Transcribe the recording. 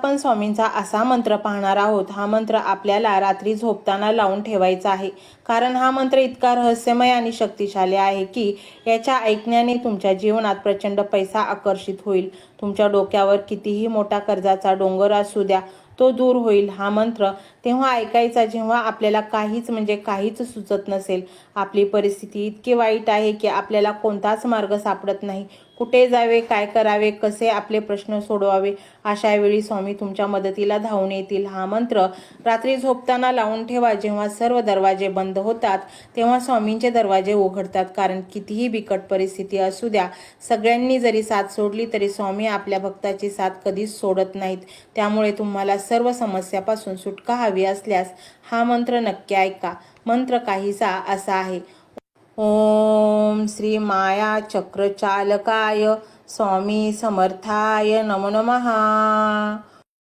आपण स्वामींचा असा मंत्र पाहणार आहोत। हा मंत्र आपल्याला रात्री झोपताना लावून ठेवायचा आहे, कारण हा मंत्र इतका रहस्यमय आणि शक्तिशाली आहे की याच्या ऐकण्याने तुमच्या जीवनात प्रचंड पैसा आकर्षित होईल। तुमच्या डोक्यावर कितीही मोठा कर्जाचा डोंगर असू द्या, तो दूर होईल। हा मंत्र तेव्हा ऐकायचा जेव्हा आपल्याला काहीच सुचत नसेल, आपली परिस्थिती इतकी वाईट आहे की आपल्याला कोणताच मार्ग सापडत नाही, कुठे जावे, काय करावे, कसे आपले प्रश्न सोडवावे। अशा वेळी स्वामी तुमच्या मदतीला धावून येतील। हा मंत्र रात्री झोपताना लावून ठेवा। जेव्हा सर्व दरवाजे बंद होतात तेव्हा स्वामींचे दरवाजे उघडतात, कारण कितीही बिकट परिस्थिती असू द्या, सगळ्यांनी जरी साथ सोडली तरी स्वामी आपल्या भक्ताची साथ कधीच सोडत नाहीत। त्यामुळे तुम्हाला सर्व समस्यापासून सुटका हवी असल्यास हा मंत्र नक्की ऐका। मंत्र काहीसा असा आहे: ओम श्री माया चक्रचालकाय स्वामी समर्थाय नमो नमः।